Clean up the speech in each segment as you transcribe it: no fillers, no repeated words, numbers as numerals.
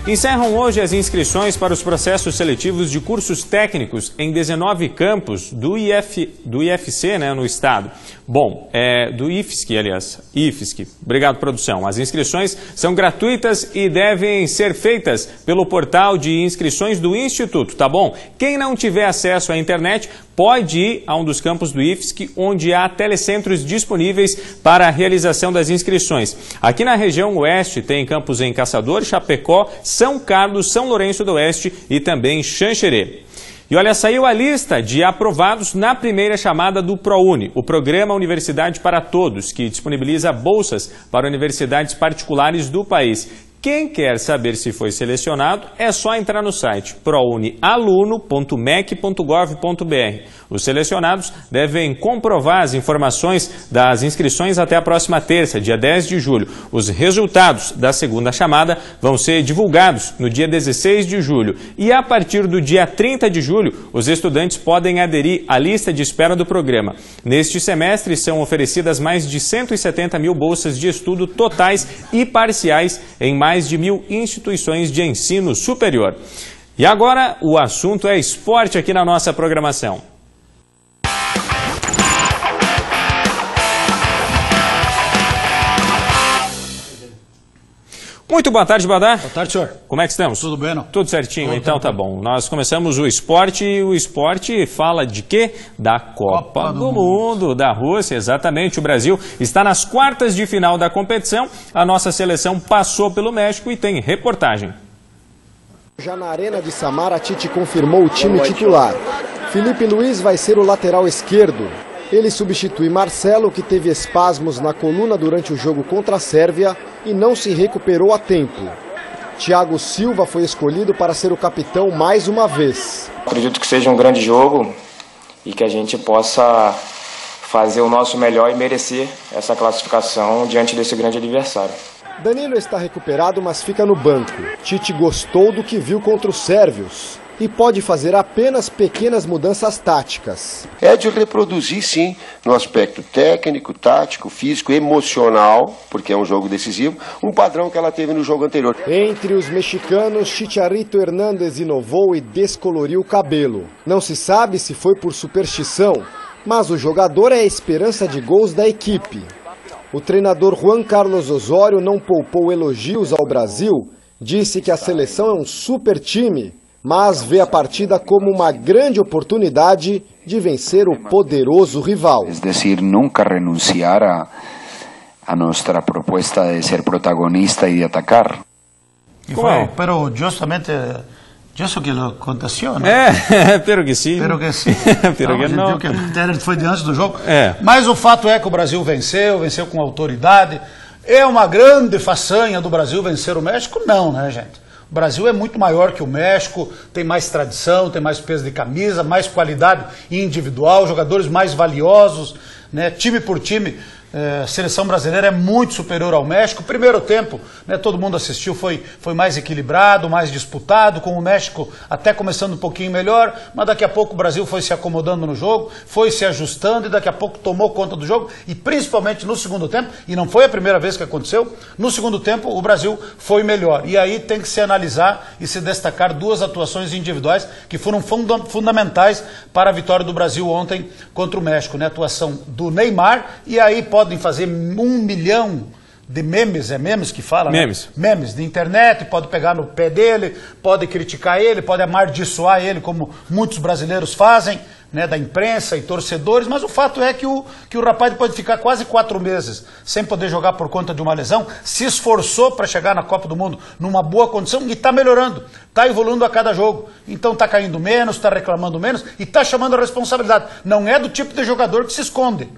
Encerram hoje as inscrições para os processos seletivos de cursos técnicos em 19 campos do IFC, no estado. Bom, do IFSC, aliás. IFSC. Obrigado, produção. As inscrições são gratuitas e devem ser feitas pelo portal de inscrições do Instituto, tá bom? Quem não tiver acesso à internet pode ir a um dos campos do IFSC, onde há telecentros disponíveis para a realização das inscrições. Aqui na região oeste tem campos em Caçador, Chapecó, São Carlos, São Lourenço do Oeste e também Xanxerê. E olha, saiu a lista de aprovados na primeira chamada do ProUni, o Programa Universidade para Todos, que disponibiliza bolsas para universidades particulares do país. Quem quer saber se foi selecionado, é só entrar no site prounialuno.mec.gov.br. Os selecionados devem comprovar as informações das inscrições até a próxima terça, dia 10 de julho. Os resultados da segunda chamada vão ser divulgados no dia 16 de julho. E a partir do dia 30 de julho, os estudantes podem aderir à lista de espera do programa. Neste semestre, são oferecidas mais de 170 mil bolsas de estudo totais e parciais em mais de 1.000 instituições de ensino superior. E agora, o assunto é esporte aqui na nossa programação. Muito boa tarde, Badá. Boa tarde, senhor. Como é que estamos? Tudo bem, não? Tudo certinho, Tudo então bem. tá bom. Nós começamos o esporte e o esporte fala de quê? Da Copa do Mundo da Rússia, exatamente. O Brasil está nas quartas de final da competição. A nossa seleção passou pelo México e tem reportagem. Já na Arena de Samara, Tite confirmou o time titular. Felipe Luiz vai ser o lateral esquerdo. Ele substitui Marcelo, que teve espasmos na coluna durante o jogo contra a Sérvia e não se recuperou a tempo. Thiago Silva foi escolhido para ser o capitão mais uma vez. Acredito que seja um grande jogo e que a gente possa fazer o nosso melhor e merecer essa classificação diante desse grande adversário. Danilo está recuperado, mas fica no banco. Tite gostou do que viu contra os sérvios e pode fazer apenas pequenas mudanças táticas. É de reproduzir, sim, no aspecto técnico, tático, físico, emocional, porque é um jogo decisivo, um padrão que ela teve no jogo anterior. Entre os mexicanos, Chicharito Hernández inovou e descoloriu o cabelo. Não se sabe se foi por superstição, mas o jogador é a esperança de gols da equipe. O treinador Juan Carlos Osório não poupou elogios ao Brasil, disse que a seleção é um super time, mas vê a partida como uma grande oportunidade de vencer o poderoso rival. É dizer, nunca renunciar a nossa proposta de ser protagonista e de atacar. Pero justamente isso que aconteceu, não? Pero que sim. Pero que sim. Pero que não. Que foi de antes do jogo. Mas o fato é que o Brasil venceu com autoridade. É uma grande façanha do Brasil vencer o México? Não, né, gente? O Brasil é muito maior que o México, tem mais tradição, tem mais peso de camisa, mais qualidade individual, jogadores mais valiosos, né? Time por time. A seleção brasileira é muito superior ao México. O primeiro tempo, todo mundo assistiu, foi mais equilibrado, mais disputado, com o México até começando um pouquinho melhor, mas daqui a pouco o Brasil foi se acomodando no jogo, foi se ajustando e daqui a pouco tomou conta do jogo, e principalmente no segundo tempo, e não foi a primeira vez que aconteceu, no segundo tempo o Brasil foi melhor. E aí tem que se analisar e se destacar duas atuações individuais que foram fundamentais para a vitória do Brasil ontem contra o México, né? A atuação do Neymar, e aí podem fazer 1 milhão de memes, é memes que fala? Memes. Né? Memes de internet, pode pegar no pé dele, pode criticar ele, pode amaldiçoar ele, como muitos brasileiros fazem, né, da imprensa e torcedores, mas o fato é que o rapaz pode ficar quase 4 meses sem poder jogar por conta de uma lesão, se esforçou para chegar na Copa do Mundo numa boa condição e está melhorando, está evoluindo a cada jogo, então está caindo menos, está reclamando menos e está chamando a responsabilidade. Não é do tipo de jogador que se esconde.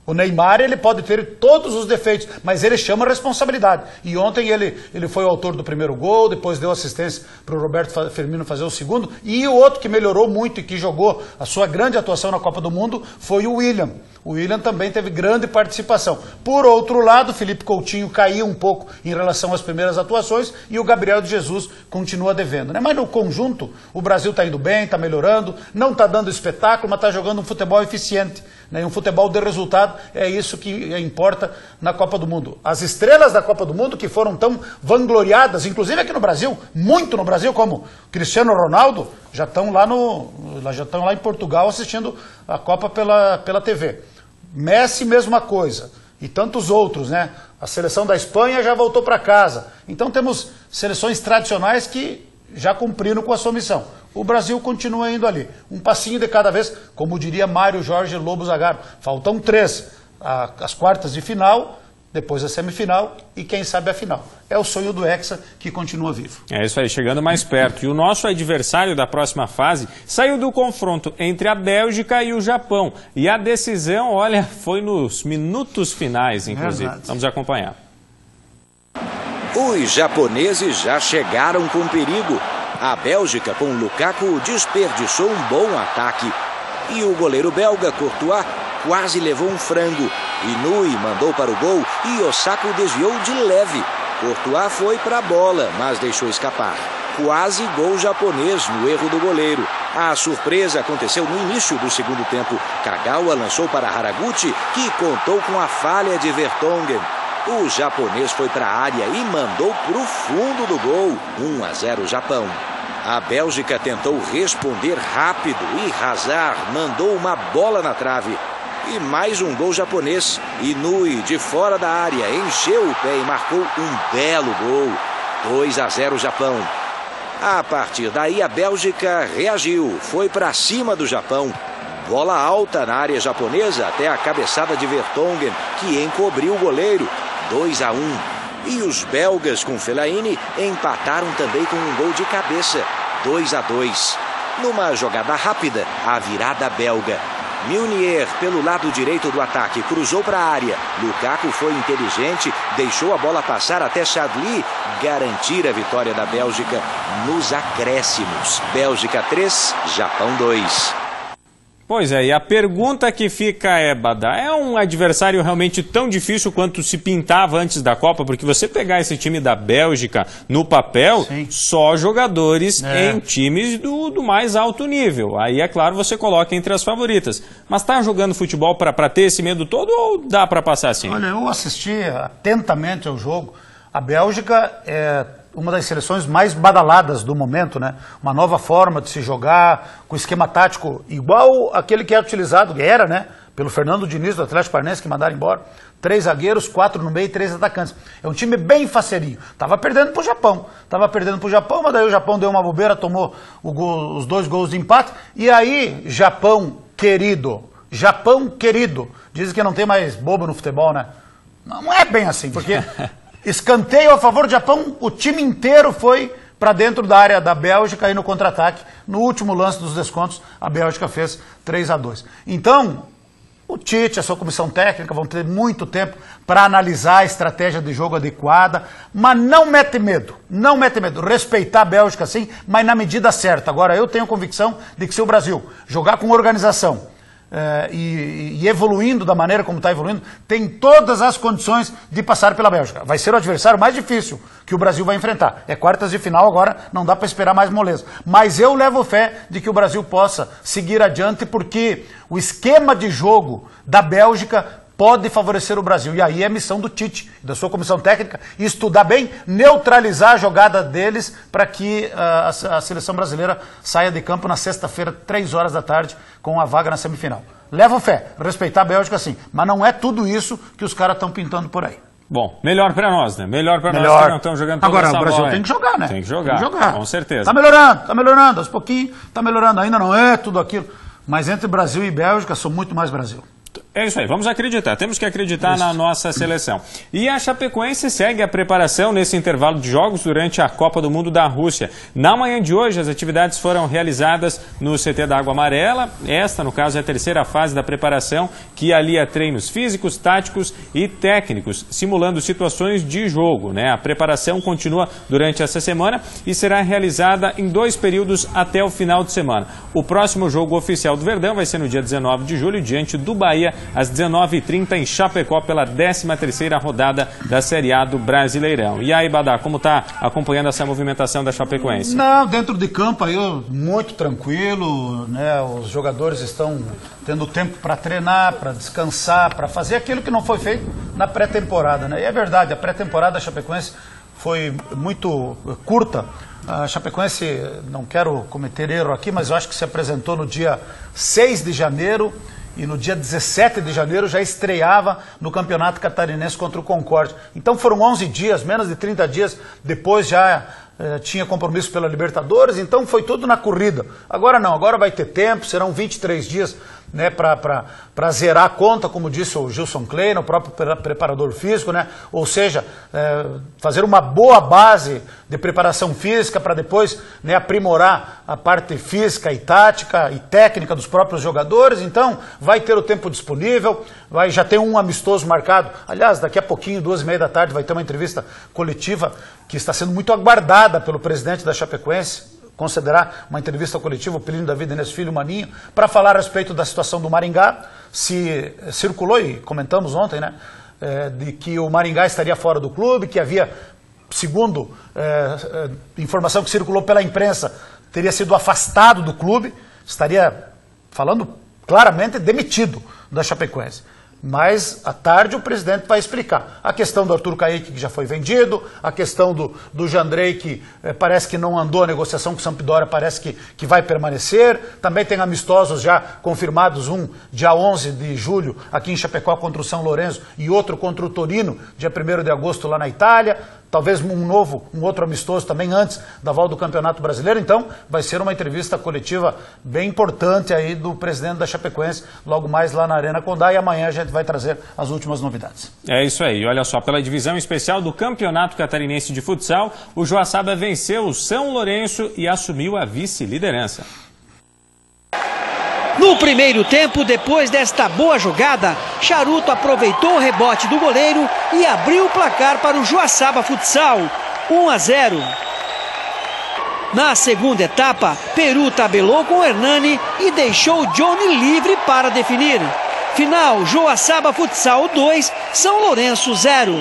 O Neymar, ele pode ter todos os defeitos, mas ele chama a responsabilidade. E ontem ele foi o autor do primeiro gol, depois deu assistência para o Roberto Firmino fazer o segundo. E o outro que melhorou muito e que jogou a sua grande atuação na Copa do Mundo foi o William. O William também teve grande participação. Por outro lado, Felipe Coutinho caiu um pouco em relação às primeiras atuações e o Gabriel de Jesus continua devendo, né? Mas no conjunto, o Brasil está indo bem, está melhorando, não está dando espetáculo, mas está jogando um futebol eficiente, né? Um futebol de resultado, é isso que importa na Copa do Mundo. As estrelas da Copa do Mundo, que foram tão vangloriadas, inclusive aqui no Brasil, muito no Brasil, como Cristiano Ronaldo, já estão lá em Portugal assistindo a Copa pela TV. Messi, mesma coisa. E tantos outros, né? A seleção da Espanha já voltou para casa. Então temos seleções tradicionais que já cumpriram com a sua missão. O Brasil continua indo ali. Um passinho de cada vez, como diria Mário Jorge Lobo Zagallo. Faltam 3. As quartas de final, depois a semifinal e quem sabe a final. É o sonho do Hexa que continua vivo. É isso aí, chegando mais perto. E o nosso adversário da próxima fase saiu do confronto entre a Bélgica e o Japão. E a decisão, olha, foi nos minutos finais, inclusive. Verdade. Vamos acompanhar. Os japoneses já chegaram com perigo. A Bélgica, com Lukaku, desperdiçou um bom ataque. E o goleiro belga, Courtois, quase levou um frango. Inui mandou para o gol e Osako desviou de leve. Courtois foi para a bola, mas deixou escapar. Quase gol japonês no erro do goleiro. A surpresa aconteceu no início do segundo tempo. Kagawa lançou para Haraguchi, que contou com a falha de Vertonghen. O japonês foi para a área e mandou para o fundo do gol. 1-0 Japão. A Bélgica tentou responder rápido e Hazard mandou uma bola na trave. E mais um gol japonês. Inui, de fora da área, encheu o pé e marcou um belo gol. 2-0 Japão. A partir daí, a Bélgica reagiu. Foi para cima do Japão. Bola alta na área japonesa até a cabeçada de Vertonghen, que encobriu o goleiro. 2-1. E os belgas, com Fellaini, empataram também com um gol de cabeça. 2-2. Numa jogada rápida, a virada belga. Meunier, pelo lado direito do ataque, cruzou para a área. Lukaku foi inteligente, deixou a bola passar até Chadli garantir a vitória da Bélgica nos acréscimos. Bélgica 3, Japão 2. Pois é, e a pergunta que fica é, Badá, é um adversário realmente tão difícil quanto se pintava antes da Copa? Porque você pegar esse time da Bélgica no papel, sim, só jogadores em times do mais alto nível. Aí, é claro, você coloca entre as favoritas. Mas tá jogando futebol para ter esse medo todo ou dá para passar assim? Olha, eu assisti atentamente ao jogo. A Bélgica é uma das seleções mais badaladas do momento, né? Uma nova forma de se jogar, com esquema tático igual aquele que é utilizado, que era, né? Pelo Fernando Diniz do Atlético Paranaense, que mandaram embora. 3 zagueiros, 4 no meio e 3 atacantes. É um time bem faceirinho. Tava perdendo pro Japão. Mas daí o Japão deu uma bobeira, tomou os 2 gols de empate. E aí, Japão querido. Dizem que não tem mais bobo no futebol, né? Não é bem assim, porque escanteio a favor do Japão, o time inteiro foi para dentro da área da Bélgica aí no contra-ataque. No último lance dos descontos, a Bélgica fez 3-2. Então, o Tite, a sua comissão técnica, vão ter muito tempo para analisar a estratégia de jogo adequada, mas não mete medo. Respeitar a Bélgica sim, mas na medida certa. Agora, eu tenho convicção de que se o Brasil jogar com organização, e evoluindo da maneira como está evoluindo, tem todas as condições de passar pela Bélgica. Vai ser o adversário mais difícil que o Brasil vai enfrentar. É quartas de final agora, não dá para esperar mais moleza. Mas eu levo fé de que o Brasil possa seguir adiante, porque o esquema de jogo da Bélgica pode favorecer o Brasil. E aí é missão do Tite, da sua comissão técnica, estudar bem, neutralizar a jogada deles para que a seleção brasileira saia de campo na sexta-feira, 3 horas da tarde, com a vaga na semifinal. Levo fé, respeitar a Bélgica sim, mas não é tudo isso que os caras estão pintando por aí. Bom, melhor pra nós, né? Melhor pra nós que não estão jogando toda essa bola. Agora, o Brasil tem que jogar, né? Tem que jogar, com certeza. Tá melhorando, aos pouquinhos tá melhorando. Ainda não é tudo aquilo, mas entre Brasil e Bélgica, sou muito mais Brasil. É isso aí, vamos acreditar, temos que acreditar na nossa seleção. E a Chapecoense segue a preparação nesse intervalo de jogos durante a Copa do Mundo da Rússia. Na manhã de hoje, as atividades foram realizadas no CT da Água Amarela. Esta, no caso, é a terceira fase da preparação, que alia treinos físicos, táticos e técnicos, simulando situações de jogo, né? A preparação continua durante essa semana e será realizada em 2 períodos até o final de semana. O próximo jogo oficial do Verdão vai ser no dia 19 de julho, diante do Bahia, às 19h30 em Chapecó pela 13ª rodada da Série A do Brasileirão. E aí, Badá, como está acompanhando essa movimentação da Chapecoense? Não, dentro de campo aí muito tranquilo, né? Os jogadores estão tendo tempo para treinar, para descansar, para fazer aquilo que não foi feito na pré-temporada, né? E é verdade, a pré-temporada da Chapecoense foi muito curta. A Chapecoense, não quero cometer erro aqui, mas eu acho que se apresentou no dia 6 de janeiro e no dia 17 de janeiro já estreava no Campeonato Catarinense contra o Concórdia. Então foram 11 dias, menos de 30 dias depois já tinha compromisso pela Libertadores, então foi tudo na corrida. Agora não, agora vai ter tempo, serão 23 dias, né, para zerar a conta, como disse o Gilson Klein, o próprio preparador físico, né? Ou seja, fazer uma boa base de preparação física para depois, né, aprimorar a parte física e tática e técnica dos próprios jogadores. Então vai ter o tempo disponível, já tem um amistoso marcado. Aliás, daqui a pouquinho, 2h30 da tarde, vai ter uma entrevista coletiva que está sendo muito aguardada pelo presidente da Chapecoense, considerar uma entrevista coletiva, o Pelino David Enes Filho Maninho, para falar a respeito da situação do Maringá. Se circulou, e comentamos ontem, né, de que o Maringá estaria fora do clube, que havia, segundo informação que circulou pela imprensa, teria sido afastado do clube, estaria, falando claramente, demitido da Chapecoense. Mas, à tarde, o presidente vai explicar. A questão do Arthur Kaique, que já foi vendido, a questão do Jandrei, que parece que não andou a negociação com o Sampdoria, parece que vai permanecer. Também tem amistosos já confirmados, um dia 11 de julho, aqui em Chapecó, contra o São Lourenço, e outro contra o Torino, dia 1º de agosto, lá na Itália. Talvez um outro amistoso também antes da volta do Campeonato Brasileiro. Então, vai ser uma entrevista coletiva bem importante aí do presidente da Chapecoense, logo mais lá na Arena Condá, e amanhã a gente vai trazer as últimas novidades. É isso aí. Olha só, pela divisão especial do Campeonato Catarinense de Futsal, o Joaçaba venceu o São Lourenço e assumiu a vice-liderança. No primeiro tempo, depois desta boa jogada, Charuto aproveitou o rebote do goleiro e abriu o placar para o Joaçaba Futsal, 1-0. Na segunda etapa, Peru tabelou com o Hernani e deixou o Johnny livre para definir. Final, Joaçaba Futsal 2, São Lourenço 0.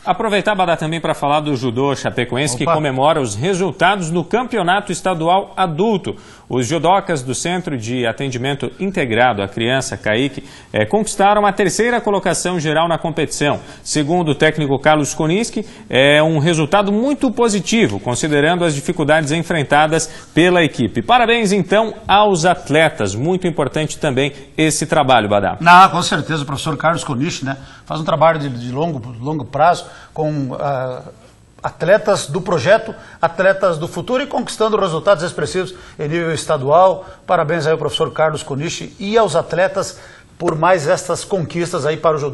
Aproveitar, Badá, também para falar do judô chapecoense, que comemora os resultados do Campeonato Estadual Adulto. Os judocas do Centro de Atendimento Integrado à Criança, CAIC, conquistaram a 3ª colocação geral na competição. Segundo o técnico Carlos Koniski, é um resultado muito positivo, considerando as dificuldades enfrentadas pela equipe. Parabéns, então, aos atletas. Muito importante também esse trabalho, Badá. Não, com certeza, o professor Carlos Koniski, né, faz um trabalho de longo prazo com atletas do projeto, atletas do futuro, e conquistando resultados expressivos em nível estadual. Parabéns aí ao professor Carlos Konishi e aos atletas por mais estas conquistas aí para o judô.